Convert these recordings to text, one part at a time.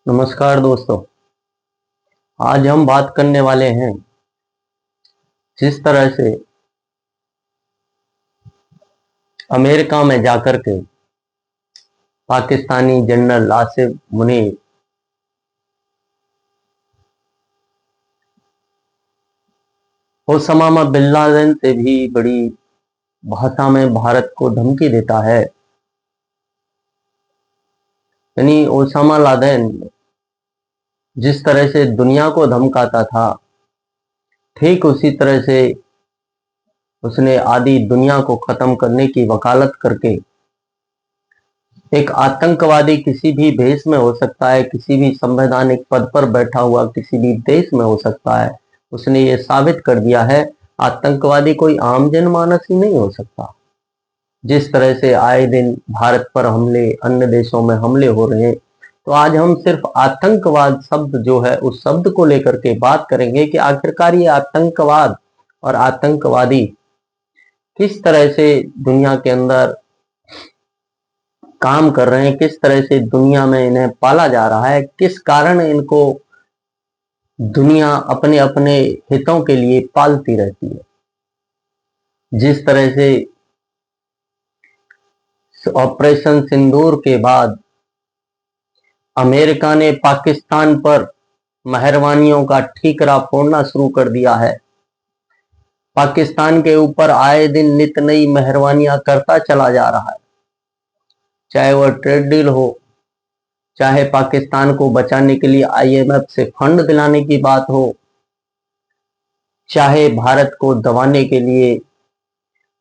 नमस्कार दोस्तों। आज हम बात करने वाले हैं जिस तरह से अमेरिका में जाकर के Pakistani general Asif Munir Osama bin Laden से भी बड़ी भाषा में भारत को धमकी देता है। यानी ओसामा लादेन जिस तरह से दुनिया को धमकाता था, ठीक उसी तरह से उसने आधी दुनिया को खत्म करने की वकालत करके एक आतंकवादी किसी भी देश में हो सकता है, किसी भी संवैधानिक पद पर बैठा हुआ किसी भी देश में हो सकता है। उसने ये साबित कर दिया है आतंकवादी कोई आम जनमानस ही नहीं हो सकता। जिस तरह से आए दिन भारत पर हमले, अन्य देशों में हमले हो रहे हैं, तो आज हम सिर्फ आतंकवाद शब्द जो है उस शब्द को लेकर के बात करेंगे कि आखिरकार ये आतंकवाद और आतंकवादी किस तरह से दुनिया के अंदर काम कर रहे हैं, किस तरह से दुनिया में इन्हें पाला जा रहा है, किस कारण इनको दुनिया अपने अपने हितों के लिए पालती रहती है। जिस तरह से ऑपरेशन सिंदूर के बाद अमेरिका ने पाकिस्तान पर मेहरबानियों का ठीकरा फोड़ना शुरू कर दिया है। पाकिस्तान के ऊपर आए दिन नित नई मेहरबानियां करता चला जा रहा है, चाहे वह ट्रेड डील हो, चाहे पाकिस्तान को बचाने के लिए आईएमएफ से फंड दिलाने की बात हो, चाहे भारत को दबाने के लिए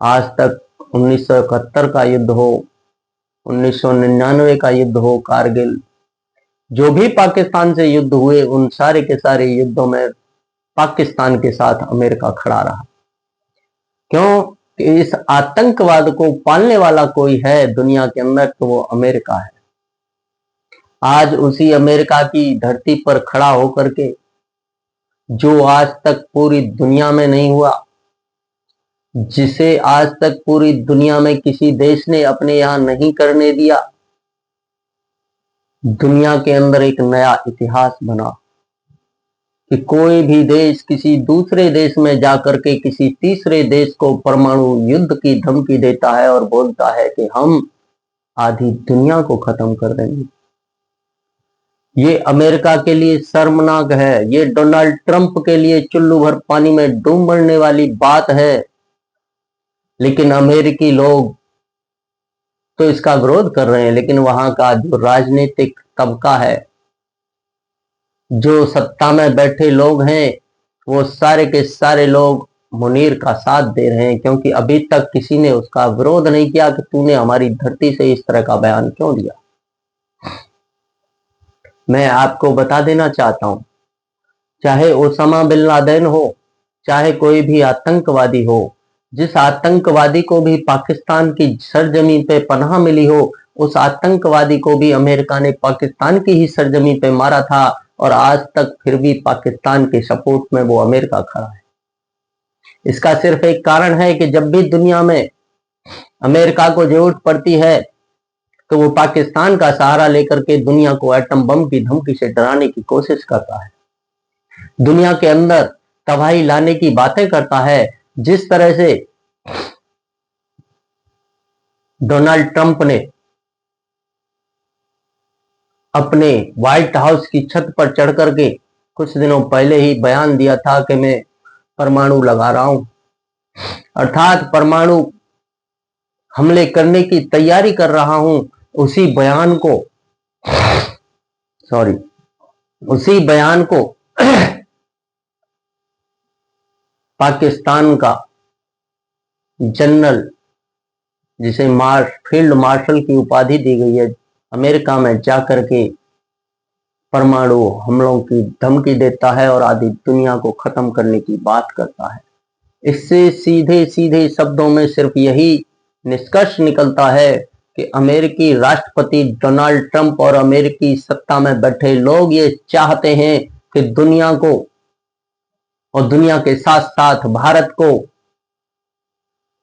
आज तक 1971 का युद्ध हो, 1999 का युद्ध हो, कारगिल, जो भी पाकिस्तान से युद्ध हुए उन सारे के सारे युद्धों में पाकिस्तान के साथ अमेरिका खड़ा रहा। क्यों कि इस आतंकवाद को पालने वाला कोई है दुनिया के अंदर तो वो अमेरिका है। आज उसी अमेरिका की धरती पर खड़ा होकर के जो आज तक पूरी दुनिया में नहीं हुआ, जिसे आज तक पूरी दुनिया में किसी देश ने अपने यहां नहीं करने दिया, दुनिया के अंदर एक नया इतिहास बना कि कोई भी देश किसी दूसरे देश में जाकर के किसी तीसरे देश को परमाणु युद्ध की धमकी देता है और बोलता है कि हम आधी दुनिया को खत्म कर देंगे। ये अमेरिका के लिए शर्मनाक है, ये डोनाल्ड ट्रंप के लिए चुल्लू भर पानी में डूब मरने वाली बात है। लेकिन अमेरिकी लोग तो इसका विरोध कर रहे हैं, लेकिन वहां का जो राजनीतिक तबका है, जो सत्ता में बैठे लोग हैं, वो सारे के सारे लोग मुनीर का साथ दे रहे हैं, क्योंकि अभी तक किसी ने उसका विरोध नहीं किया कि तूने हमारी धरती से इस तरह का बयान क्यों दिया। मैं आपको बता देना चाहता हूं, चाहे ओसामा बिन लादेन हो, चाहे कोई भी आतंकवादी हो, जिस आतंकवादी को भी पाकिस्तान की सरजमीन पे पनाह मिली हो, उस आतंकवादी को भी अमेरिका ने पाकिस्तान की ही सरजमीन पे मारा था और आज तक फिर भी पाकिस्तान के सपोर्ट में वो अमेरिका खड़ा है। इसका सिर्फ एक कारण है कि जब भी दुनिया में अमेरिका को जरूरत पड़ती है तो वो पाकिस्तान का सहारा लेकर के दुनिया को एटम बम की धमकी से डराने की कोशिश करता है, दुनिया के अंदर तबाही लाने की बातें करता है। जिस तरह से डोनाल्ड ट्रंप ने अपने व्हाइट हाउस की छत पर चढ़ करके कुछ दिनों पहले ही बयान दिया था कि मैं परमाणु लगा रहा हूं, अर्थात परमाणु हमले करने की तैयारी कर रहा हूं, उसी बयान को पाकिस्तान का जनरल, जिसे फील्ड मार्शल की उपाधि दी गई है, अमेरिका में जाकर के परमाणु हमलों की धमकी देता है और आधी दुनिया को खत्म करने की बात करता है। इससे सीधे सीधे शब्दों में सिर्फ यही निष्कर्ष निकलता है कि अमेरिकी राष्ट्रपति डोनाल्ड ट्रंप और अमेरिकी सत्ता में बैठे लोग ये चाहते हैं कि दुनिया को और दुनिया के साथ साथ भारत को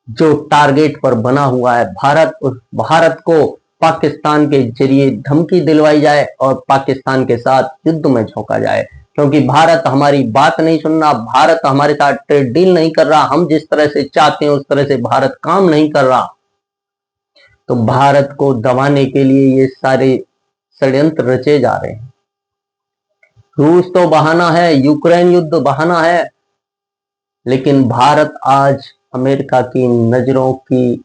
जो टारगेट पर बना हुआ है, भारत को पाकिस्तान के जरिए धमकी दिलवाई जाए और पाकिस्तान के साथ युद्ध में झोंका जाए, क्योंकि भारत हमारी बात नहीं सुन रहा, भारत हमारे साथ ट्रेड डील नहीं कर रहा, हम जिस तरह से चाहते हैं उस तरह से भारत काम नहीं कर रहा। तो भारत को दबाने के लिए ये सारे षड्यंत्र रचे जा रहे हैं। रूस तो बहाना है, यूक्रेन युद्ध बहाना है, लेकिन भारत आज अमेरिका की नजरों की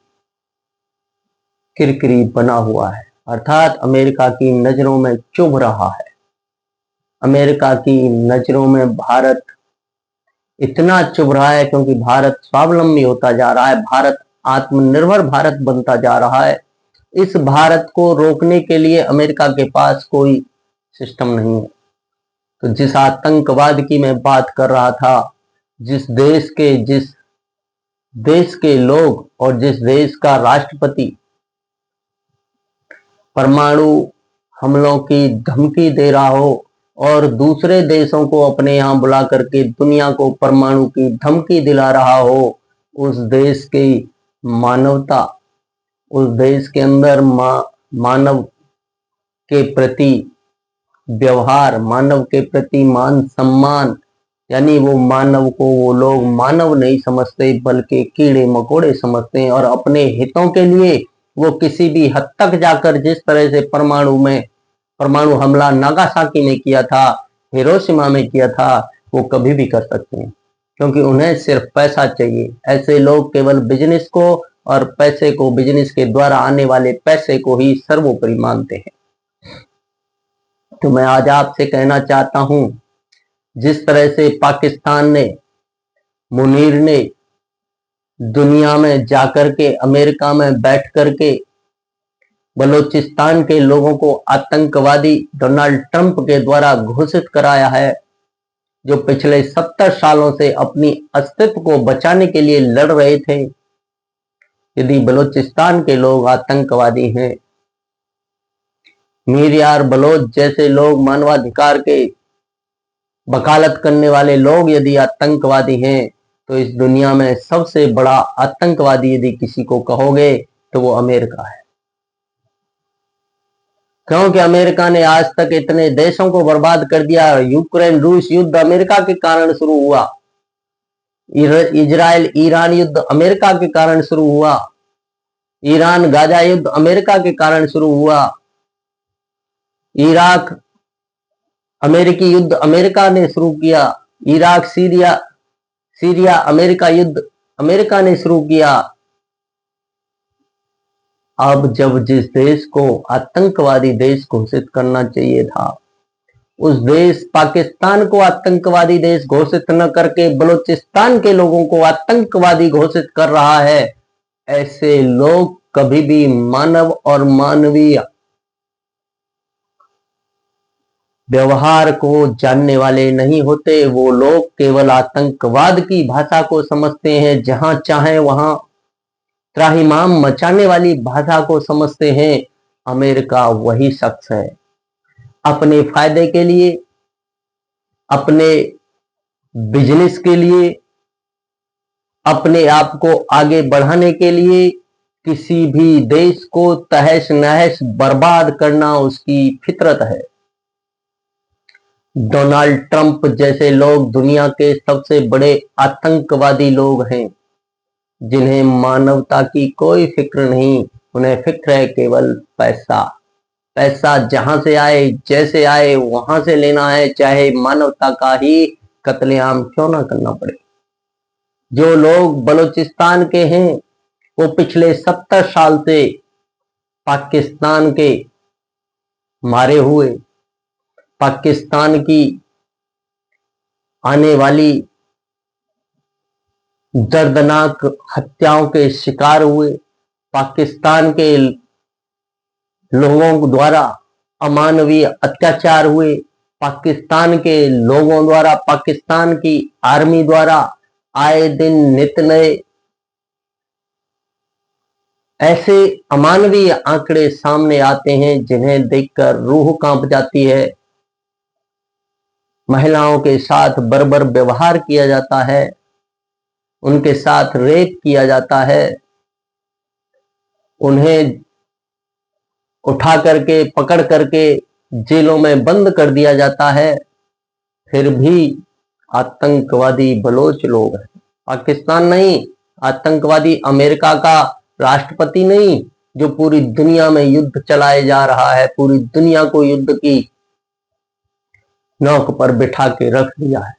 किरकिरी बना हुआ है, अर्थात अमेरिका की नजरों में चुभ रहा है। अमेरिका की नजरों में भारत इतना चुभ रहा है क्योंकि भारत स्वावलंबी होता जा रहा है, भारत आत्मनिर्भर भारत बनता जा रहा है। इस भारत को रोकने के लिए अमेरिका के पास कोई सिस्टम नहीं है। तो जिस आतंकवाद की मैं बात कर रहा था, जिस देश के लोग और जिस देश का राष्ट्रपति परमाणु हमलों की धमकी दे रहा हो और दूसरे देशों को अपने यहाँ बुला करके दुनिया को परमाणु की धमकी दिला रहा हो, उस देश की मानवता, उस देश के अंदर मानव के प्रति व्यवहार, मानव के प्रति मान सम्मान, यानी वो मानव को वो लोग मानव नहीं समझते बल्कि कीड़े मकोड़े समझते हैं, और अपने हितों के लिए वो किसी भी हद तक जाकर, जिस तरह से परमाणु हमला नागासाकी में किया था, हिरोशिमा में किया था, वो कभी भी कर सकते हैं, क्योंकि उन्हें सिर्फ पैसा चाहिए। ऐसे लोग केवल बिजनेस को और पैसे को, बिजनेस के द्वारा आने वाले पैसे को ही सर्वोपरि मानते हैं। तो मैं आज आपसे कहना चाहता हूं, जिस तरह से पाकिस्तान ने, मुनीर ने दुनिया में जाकर के, अमेरिका में बैठ करके बलूचिस्तान के लोगों को आतंकवादी डोनाल्ड ट्रंप के द्वारा घोषित कराया है, जो पिछले 70 सालों से अपनी अस्तित्व को बचाने के लिए लड़ रहे थे। यदि बलूचिस्तान के लोग आतंकवादी हैं, मीर यार बलोच जैसे लोग, मानवाधिकार के वकालत करने वाले लोग यदि आतंकवादी हैं, तो इस दुनिया में सबसे बड़ा आतंकवादी यदि किसी को कहोगे तो वो अमेरिका है। क्योंकि अमेरिका ने आज तक इतने देशों को बर्बाद कर दिया। यूक्रेन रूस युद्ध अमेरिका के कारण शुरू हुआ, इजराइल ईरान युद्ध अमेरिका के कारण शुरू हुआ, ईरान गाजा युद्ध अमेरिका के कारण शुरू हुआ, इराक अमेरिकी युद्ध अमेरिका ने शुरू किया, इराक सीरिया अमेरिका युद्ध अमेरिका ने शुरू किया। अब जब जिस देश को आतंकवादी देश घोषित करना चाहिए था, उस देश पाकिस्तान को आतंकवादी देश घोषित न करके बलूचिस्तान के लोगों को आतंकवादी घोषित कर रहा है। ऐसे लोग कभी भी मानव और मानवीय व्यवहार को जानने वाले नहीं होते। वो लोग केवल आतंकवाद की भाषा को समझते हैं, जहां चाहे वहां त्राहिमाम मचाने वाली भाषा को समझते हैं। अमेरिका वही शख्स है, अपने फायदे के लिए, अपने बिजनेस के लिए, अपने आप को आगे बढ़ाने के लिए किसी भी देश को तहस नहस बर्बाद करना उसकी फितरत है। डोनाल्ड ट्रंप जैसे लोग दुनिया के सबसे बड़े आतंकवादी लोग हैं, जिन्हें मानवता की कोई फिक्र नहीं। उन्हें फिक्र है केवल पैसा। पैसा जहां से आए, जैसे आए वहां से लेना है, चाहे मानवता का ही कत्लेआम क्यों ना करना पड़े। जो लोग बलूचिस्तान के हैं, वो पिछले 70 साल से पाकिस्तान के मारे हुए, पाकिस्तान की आने वाली दर्दनाक हत्याओं के शिकार हुए, पाकिस्तान के लोगों द्वारा अमानवीय अत्याचार हुए, पाकिस्तान के लोगों द्वारा, पाकिस्तान की आर्मी द्वारा आए दिन नित नए ऐसे अमानवीय आंकड़े सामने आते हैं, जिन्हें देखकर रूह कांप जाती है। महिलाओं के साथ बर्बर व्यवहार किया जाता है, उनके साथ रेप किया जाता है, उन्हें उठा करके पकड़ करके जेलों में बंद कर दिया जाता है, फिर भी आतंकवादी बलोच लोग हैं। पाकिस्तान नहीं, आतंकवादी अमेरिका का राष्ट्रपति नहीं, जो पूरी दुनिया में युद्ध चलाए जा रहा है, पूरी दुनिया को युद्ध की नौक पर बिठा के रख दिया है।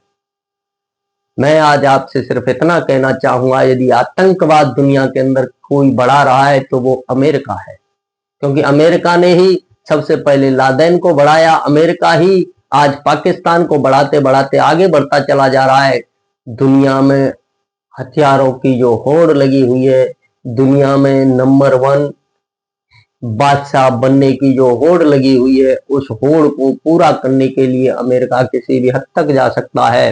मैं आज आपसे सिर्फ इतना कहना चाहूंगा, यदि आतंकवाद दुनिया के अंदर कोई बढ़ा रहा है तो वो अमेरिका है, क्योंकि अमेरिका ने ही सबसे पहले लादेन को बढ़ाया। अमेरिका ही आज पाकिस्तान को बढ़ाते बढ़ाते आगे बढ़ता चला जा रहा है। दुनिया में हथियारों की जो होड़ लगी हुई है, दुनिया में नंबर 1 बादशाह बनने की जो होड़ लगी हुई है, उस होड़ को पूरा करने के लिए अमेरिका किसी भी हद तक जा सकता है,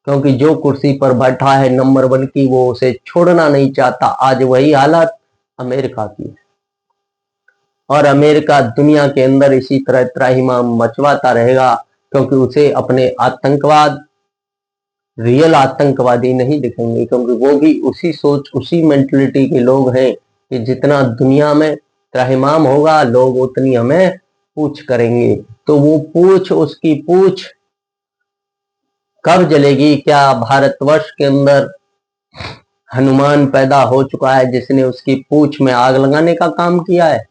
क्योंकि जो कुर्सी पर बैठा है नंबर 1 की, वो उसे छोड़ना नहीं चाहता। आज वही हालत अमेरिका की है, और अमेरिका दुनिया के अंदर इसी तरह त्राहिमाम मचवाता रहेगा, क्योंकि उसे अपने आतंकवाद रियल आतंकवादी नहीं दिखेंगे, क्योंकि वो भी उसी सोच उसी मेंटलिटी के लोग हैं कि जितना दुनिया में त्राहिमाम होगा, लोग उतनी हमें पूछ करेंगे। तो वो पूछ, उसकी पूछ कब जलेगी? क्या भारतवर्ष के अंदर हनुमान पैदा हो चुका है जिसने उसकी पूछ में आग लगाने का काम किया है?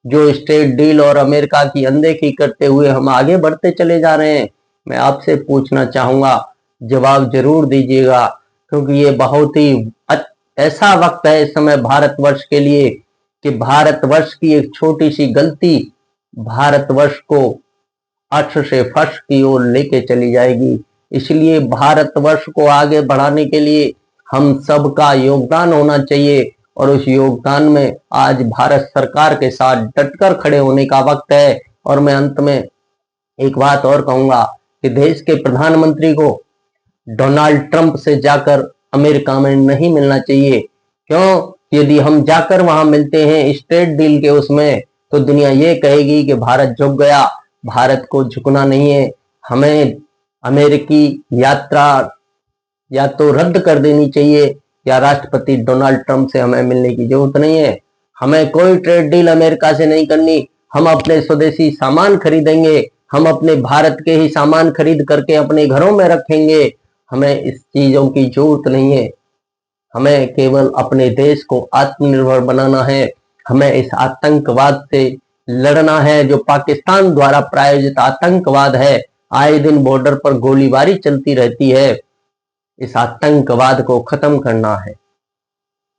जो स्टेट डील और अमेरिका की अनदेखी करते हुए हम आगे बढ़ते चले जा रहे हैं। मैं आपसे पूछना चाहूंगा, जवाब जरूर दीजिएगा, क्योंकि ये बहुत ही ऐसा वक्त है इस समय भारतवर्ष के लिए कि भारतवर्ष की एक छोटी सी गलती भारतवर्ष को अर्श से फर्श की ओर लेके चली जाएगी। इसलिए भारतवर्ष को आगे बढ़ाने के लिए हम सबका योगदान होना चाहिए, और उस योगदान में आज भारत सरकार के साथ डटकर खड़े होने का वक्त है। और मैं अंत में एक बात और कहूंगा कि देश के प्रधानमंत्री को डोनाल्ड ट्रंप से जाकर अमेरिका में नहीं मिलना चाहिए। क्यों? यदि हम जाकर वहां मिलते हैं स्ट्रेट डील के उसमें, तो दुनिया ये कहेगी कि भारत झुक गया। भारत को झुकना नहीं है। हमें अमेरिकी यात्रा या तो रद्द कर देनी चाहिए, या राष्ट्रपति डोनाल्ड ट्रंप से हमें मिलने की जरूरत नहीं है। हमें कोई ट्रेड डील अमेरिका से नहीं करनी। हम अपने स्वदेशी सामान खरीदेंगे, हम अपने भारत के ही सामान खरीद करके अपने घरों में रखेंगे। हमें इस चीजों की जरूरत नहीं है। हमें केवल अपने देश को आत्मनिर्भर बनाना है। हमें इस आतंकवाद से लड़ना है जो पाकिस्तान द्वारा प्रायोजित आतंकवाद है। आए दिन बॉर्डर पर गोलीबारी चलती रहती है। इस आतंकवाद को खत्म करना है।